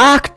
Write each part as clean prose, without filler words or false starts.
1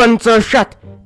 65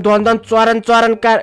2-4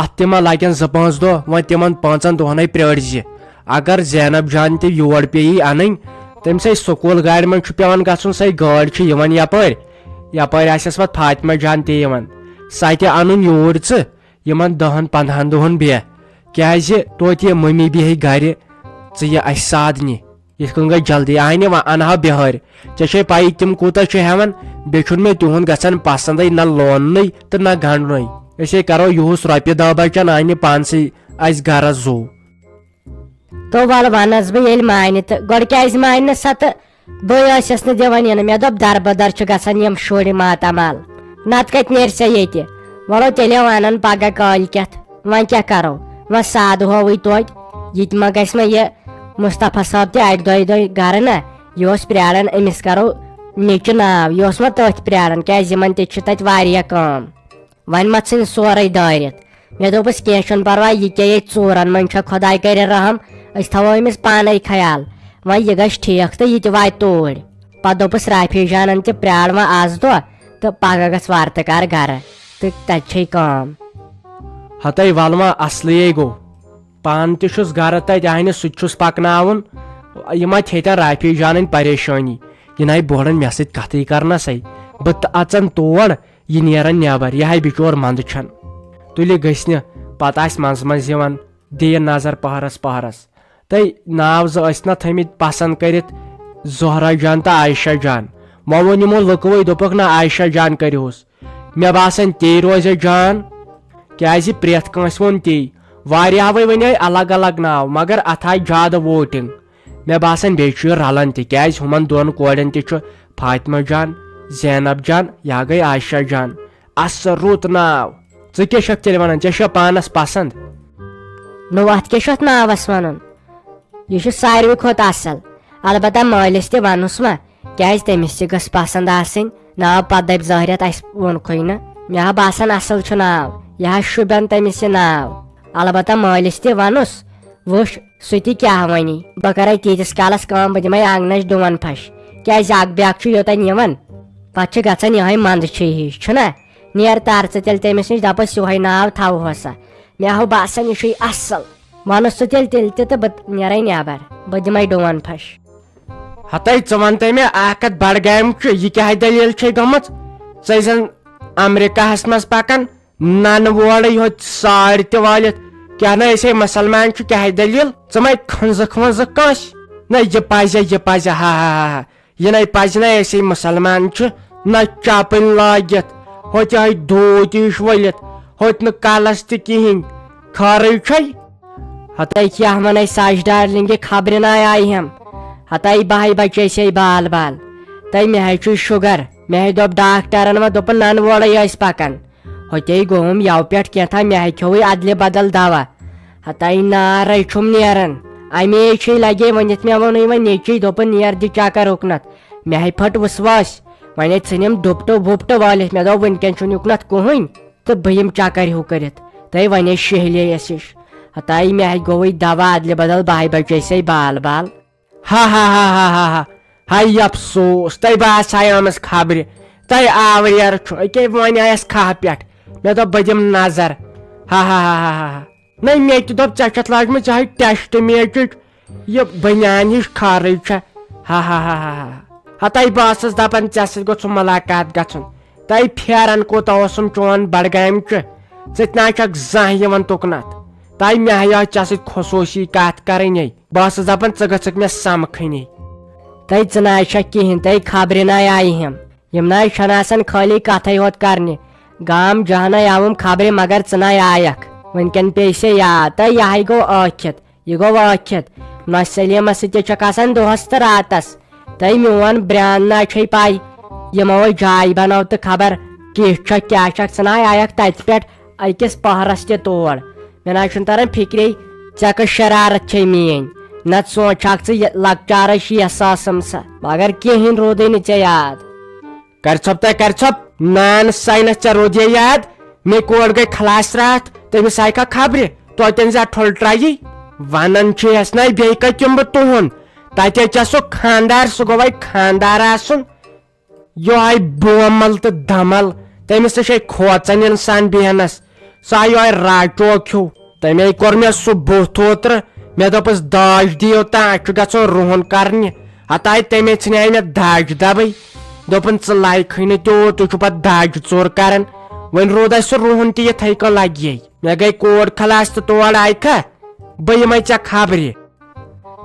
اتھ تہِ ما لگن 2-5 دۄہ وۄنۍ تِمن 5 دۄہنٕے پرٛٲرۍ زِ اگر زینب جان تہِ یور پیٚیی انٕنۍ تٔمۍ سٕے سکوٗل گاڑِ منٛز چھُ پیٚوان گژھُن سۄے گٲڑۍ چھِ یِوان یپٲرۍ آسٮ۪س پتہٕ فاطمہ جان تہِ یِوان سۄ تہِ انُن یوٗرۍ ژٕ یِمن 10-15 دۄہن بیٚہہ کیٛازِ توتہِ یہِ مٔمی بیٚہہِ گرِ ژٕ یہِ اسہِ سادنہِ یِتھ کٔنۍ گژھِ جلدی آنہِ وۄنۍ انہا بِہٲرۍ ژےٚ چھے پایی تِم کوٗتاہ چھِ ہٮ۪وان بیٚیہِ چھُنہٕ مےٚ تِہُنٛد گژھان پسنٛدٕے نہ لوننٕے تہٕ نہ گنڈنٕے أسے کرو یِہُس رۄپیہِ 10 بچن انہِ پانسٕے اسہِ گرس زُو تو ول ونس بہٕ ییٚلہِ مانہِ تہٕ گۄڈٕ کیازِ مانہِ نہٕ سۄ تہٕ بہٕ ٲسس نہٕ دِوان یِنہٕ مےٚ دوٚپ دربدر چھُ گژھان یِم شُرۍ ماتامال نتہٕ کتہِ نیرِ سۄ ییٚتہِ ولو تیٚلہِ ونن پگہہ کٲلۍ کٮ۪تھ وۄنۍ کیٛاہ کرو وۄنۍ سادٕ ہووٕے توتہِ یِتہِ ما گژھِ مےٚ یہِ مصطفیٰ صٲب تہِ اکہِ دۄیہِ گرٕ نہ یہِ اوس پرٛاران أمِس کرو نیٚچہِ ناو یہِ اوس مےٚ تٔتھۍ پرٛاران کیٛازِ یِمن تہِ چھِ تتہِ واریاہ کٲم وۄنۍ ما ژھٕنہِ سورُے دٲرِتھ مےٚ دوٚپُس کینٛہہ چھُنہٕ پرواے یہِ کیٛاہ ییٚتہِ ژوٗرن منٛز چھےٚ خۄداے کرِ رحم أسۍ تھاوو أمِس پانے خیال وۄنۍ یہِ گژھِ ٹھیٖک تہٕ یہِ تہِ واتہِ توٗرۍ پتہٕ دوٚپُس رافی جانن تہِ پرٛار وۄنۍ آز دۄہ تہٕ پگہہ گژھ وارٕ کار گرٕ تہٕ تتہِ چھے کٲم ہتے ول وۄنۍ اصلٕے گوٚو پانہٕ تہِ چھُس گرٕ تتہِ انہِ سُہ تہِ چھُس پکناوُن یہِ ما تھیٚتن رافی جانٕنۍ پریشٲنی یہِ ناے بوڑن مےٚ سۭتۍ کتھٕے کرنسے بہٕ تہِ اژن تور یہِ نیرن نٮ۪بر یہِ ہاے بِچور منٛدٕ چھن تُلہِ گٔژھۍ نہٕ پتہٕ آسہِ منٛزٕ یِوان دِیہِ نظر پہرس تہٕ ناو زٕ ٲسۍ نہ تھٲمٕتۍ پسنٛد کٔرِتھ زہرا جان تہٕ عایشہ جان وۄنۍ ووٚن یِمو لُکوٕے دوٚپُکھ نہ عایشہ جان کٔرِہُس مےٚ باسان تی روزِ جان کیٛازِ پرٛٮ۪تھ کٲنٛسہِ ووٚن تی واریاہوے ونے الگ الگ ناو مگر اتھ آیہِ زیادٕ ووٹنگ مےٚ باسان بیٚیہِ چھُ یہِ رلان تہِ کیٛازِ ہُمن 2 کورٮ۪ن تہِ چھُ فاطمہ جان زینب جان یا گٔے عایشہ جان اصل رُت ناو ژٕ کیٛاہ چھکھ تیٚلہِ ونان ژےٚ چھا پانس پسنٛد نو اتھ کیٛاہ چھُ اتھ ناوس ونُن یہِ چھُ ساروٕے کھۄتہٕ اصل البتہ مٲلِس تہِ ونُس ما کیٛازِ تٔمِس تہِ گٔژھ پسنٛد آسٕنۍ ناو پتہٕ دپہِ ظٲہرت اسہِ ووٚنکھٕے نہٕ مےٚ ہا باسان اصل چھُ ناو یہِ ہا شوٗبن تٔمِس یہِ ناو البتہ مٲلِس تہِ ونُس وٕچھ سُہ تہِ کیٛاہ ونی بہٕ کرے تیٖتِس کالس کٲم بہٕ دِمے آنگنس ڈوٗن پھش کیٛازِ اکھ بیاکھ چھُ یوٚتن یِوان پتہٕ چھِ گژھان یِہوے منٛدچھٕے ہِش چھُنہ نیر تر ژٕ تیٚلہِ تٔمِس نِش دپس یِہوے ناو تھاوہوس مےٚ ہو باسان یہِ چھُے اصل ونُس ژٕ تیٚلہِ تہِ تہٕ بہٕ نیرے نٮ۪بر بہٕ دِمے ڈوٗن پھش ہتے ژٕ ونتے مےٚ اکھ کتھ بڈگامچہِ یہِ کیٛاہ دٔلیٖل چھے گٔمٕژ ژٕ زن امریکاہس منٛز پکان ننہٕ وورے یوت ساڑِ تہِ وٲلِتھ کیٛاہ نہ أسے مسلمان چھُ کیٛاہ دٔلیٖل ژٕ مے کھنزٕکھ ونزٕکھ کٲنٛسہِ نہ یہِ پزِ ہا یہِ نَے پزِ نہ أسے مسلمان چھِ نہ چپٕنۍ لٲگِتھ ہوتہِ ہاے دھوٗتۍ ہِش ؤلِتھ ہوتہِ نہٕ کلس تہِ کِہینۍ خٲرٕے چھے ہتے کیٛاہ ونے ساش ڈارلنگہِ خبرِ ناے آیہِ ہم ہتے بہے بچے سے بال بال تہٕ مےٚ ہے چھُ شُگر مےٚ ہے دوٚپ ڈاکٹرن وۄنۍ دوٚپُن ننہٕ وورے ٲسۍ پکان ہوتے گوٚوُم یو پٮ۪ٹھ کینٛژھا مےٚ ہے کھیوٚوُے ادلہِ بدل دوا ہتے نارے چھُم نیران امے چھُے لگے ؤنِتھ مےٚ ووٚنُے وۄنۍ نیٚچی دوٚپُن نیر دِ چکر اُکنتھ مےٚ ہے پھٔٹ وسواس وۄنۍ ژھٕنِم دُپٹہٕ وُپٹہٕ وٲلِتھ مےٚ دوٚپ وُنکیٚن چھُنہٕ یُکنتھ کٕہٕنۍ تہٕ بہٕ یِم چکر ہیوٗ کٔرِتھ تہٕ وۄنۍ شہلے اَسہِ ہِش ہتے مےٚ ہے گوٚوُے دوا ادلہِ بدل بہے بچے سے بال بال ہاے افسوس تۄہہِ باسیو أمِس خبرِ تۄہہِ آوریر چھُ أکے وۄنۍ آیس کھہہ پٮ۪ٹھ مےٚ دوٚپ بہٕ دِمہٕ نظر نہ مےٚ تہِ دوٚپ ژےٚ چھتھ لاجمٕژ یِہے ٹیسٹ میچٕچ یہِ بنیان ہِش خٲرٕے چھےٚ ہتے بہٕ ٲسٕس دپان ژےٚ سۭتۍ گوٚژھ مُلاقات گژھُن تۄہہِ پھیران کوٗتاہ اوسُم چون بڈگامچہِ ژٕ تہِ نہ چھکھ زانٛہہ یِوان تُکنتھ تۄہہِ مےٚ ہایو ژےٚ سۭتۍ خصوٗصی کتھ کرٕنۍ بہٕ ٲسٕس دپان ژٕ گژھکھ مےٚ سمکھٕنی تہٕ ژٕ ناے چھکھ کِہینۍ تہٕ خبرِ ناے آیہِ ہم یِم ناے چھنہٕ آسان خٲلی کتھے ہوت کرنہِ گام جہانے آوُم خبرِ مگر ژٕ ناے آیکھ وُنکیٚن پیٚیہِ سے یاد تہٕ یہِ ہے گوٚو ٲکھِتھ یہِ گوٚو ٲکھِتھ نۄش سلیمس سۭتۍ تہِ چھکھ آسان دۄہس تہٕ راتس تہٕ میون برٛان نا چھے پاے یِمو جاے بنٲو تہٕ خبر کِژھ چھکھ کیٛاہ چھکھ ژٕ ناے آیکھ تتہِ پٮ۪ٹھ أکِس پہرس تہِ تور مےٚ ناے چھُنہٕ تران فکرے ژےٚ کٔژ شرارت چھے میٲنۍ نتہٕ سونٛچہکھ ژٕ لۄکچارے شیٖتھ ساسم سا مگر کِہینۍ روٗدٕے نہٕ ژےٚ یاد کر ژھۄپ نان ساینس ژےٚ روٗدے یاد مےٚ کور گٔے خلاس راتھ تٔمِس آیہِ کھا خبرِ توتٮ۪ن زِ ٹھُلٹرایی ونان چھِیس نَے بیٚیہِ کتہِ یِمہٕ بہٕ تُہُنٛد تتہِ ژےٚ سُہ خانٛدار سُہ گوٚو وۄنۍ خانٛدار آسُن یِہوے بومل تہٕ دمل تٔمِس تہِ چھے کھوژان انسان بیہنس سا یہوے راچوک ہیو تمے کور مے سہ بُتھ اوترٕ مے دوٚپُس داج دِیِو تہٕ اَسہِ چھُ گژھُن رُہُن کرنہِ ہتاے تمے ژھٕنیاے مے داج دبے دوٚپُن ژٕ لایکھٕے نہٕ تیوٗت تُہۍ چھِو پتہٕ داج ژوٗر کران وۄنۍ روٗد اَسہِ سُہ رُہُن تہِ یِتھٕے کٔنۍ لگیے مے گٔے کوڑ خلاس تہٕ تور آیہِ کھا بہٕ یِمے ژےٚ خبرِ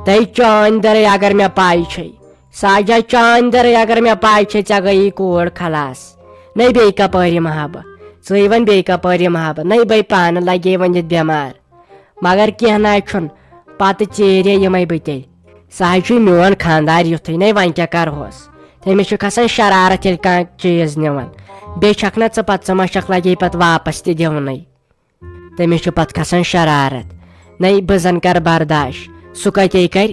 تہٕ چٲنٛدرے اگر مےٚ پاے چھے ساجا چٲنٛدرے اگر مےٚ پاے چھے ژےٚ گٔیی کوڑ خلاس نٔے بیٚیہِ کپٲرۍ یِمہٕ ہا بہٕ ژٕے وۄنۍ بیٚیہِ کپٲرۍ یِمہٕ ہا بہٕ نٔے بے پانہٕ لگے وۄنۍ ییٚتہِ بٮ۪مار مگر کینٛہہ نہ چھُنہٕ پتہٕ ژیٖرے یِمے بہٕ تیٚلہِ سُہ حظ چھُے میون خانٛدار یُتھُے نَے وۄنۍ کیٛاہ کرہوس تٔمِس چھُ کھسان شرارت ییٚلہِ کانٛہہ چیٖز نِوان بیٚیہِ چھکھ نہ ژٕ ما چھکھ لگے پتہٕ واپس تہِ دِونٕے تٔمِس چھُ پتہٕ کھسان شرارت نَے بہٕ زن کرٕ برداش سُہ کتے کرِ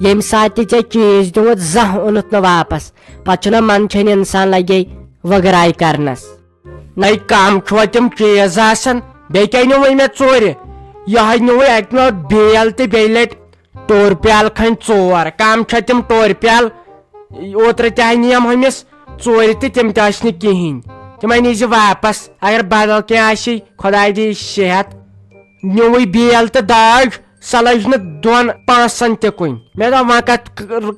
ییٚمہِ ساتہٕ تہِ ژےٚ چیٖز دیُتمُت زانٛہہ اوٚنُتھ نہٕ واپس پتہٕ چھُنہ منٛدچھان انسان لگے وگراے کرنس نَے کم چھُوا تِم چیٖز آسان بیٚیہِ کیٛاہ نِوٕے مےٚ ژوٗرِ یہے نِوٕے اکہِ نوٹ بیل تہٕ بیٚیہِ لٹہِ ٹور پیالہٕ کھنٛڈ ژور کم چھا تِم ٹور پیالہٕ اوترٕ تہِ نِیم ہُمِس ژورِ تہٕ تِم تہِ ٲسۍ نہٕ کِہینۍ تِمے نیٖزِ واپس اگر بدل کینٛہہ آسی خۄداے دی صحت نِوٕے بیل تہٕ داج سۄ لٔج نہٕ 2-5 تہِ کُنہِ مےٚ دوٚپ وۄنۍ کتھ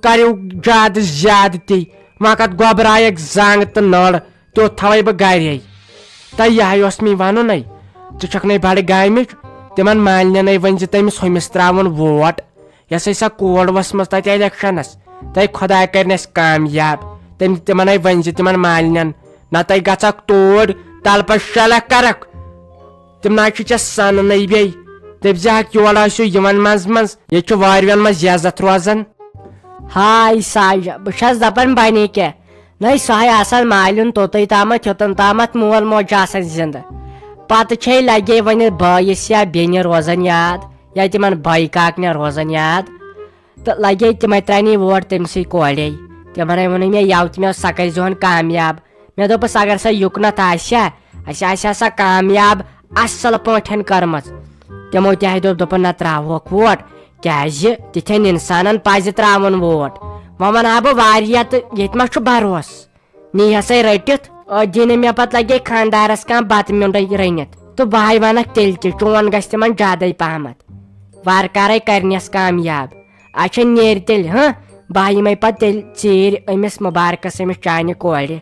کٔرِو زیادٕ تی وۄنۍ کتھ گۄبرایکھ زنٛگ تہٕ نٔر تیُتھ تھاوے بہٕ گرے تہٕ یہے اوس مےٚ ونُنے ژٕ چھکھ نے بڑٕ گامِچ تِمن مالنٮ۪نٕے ؤنزِ تٔمِس ہُمِس تراوُن ووٹ یۄسے سۄ کوڑ ؤژھمٕژ تتہِ الیکشنس تہٕ خۄداے کرنہِ اَسہِ کامیاب تِمنے ؤنزِ تِمن مالنٮ۪ن نتہٕ گژھکھ توٗرۍ تلہٕ پتہٕ شلکھ کرکھ تِم نہ چھِ ژےٚ سننٕے بیٚیہِ دٔپزِہکھ یور ٲسِو یِمن منٛز ییٚتہِ چھُ واریاہن منٛز عزت روزان ہاے ساجا بہٕ چھس دپان بنے کیٛاہ نٔے سۄے آسان مالِن توٚتُے تامتھ یوٚتن تامتھ مول موج چھُ آسان زندٕ پتہٕ چھے لگے وۄنۍ بٲیِس یا بیٚنہِ روزان یاد یا تِمن بٲے کاکنہِ روزان یاد تہٕ لگے تِمے ترٛاونی ووٹ تٔمسٕے کورے تِمنے ووٚنُے مےٚ یو تہِ مےٚ سۄ کٔرزِہون کامیاب مےٚ دوٚپُس اگر سۄ یُکنتھ آسہِ اسہِ آسہِ سۄ کامیاب اصل پٲٹھۍ کٔرمٕژ تِمو تہِ دوٚپُن نہ تراوہوکھ ووٹ کیازِ تِتھٮ۪ن انسانن پزِ تراوُن ووٹ وۄنۍ ونہٕ ہا بہٕ واریاہ تہٕ ییٚتہِ ما چھُ بروسہٕ نی ہسا رٔٹِتھ دی نہٕ مےٚ پتہٕ لگے خانٛدارس کانٛہہ بتہٕ میوٚنڈے رٔنِتھ تہٕ بہے ونکھ تیٚلہِ تہِ چون گژھِ تِمن زیادے پہمتھ وارٕ کارے کرنس کامیاب اچھا نیرِ تیٚلہِ بہٕ یِمے پتہٕ تیٚلہِ ژیٖرۍ أمِس مُبارکس أمِس چانہِ کورِ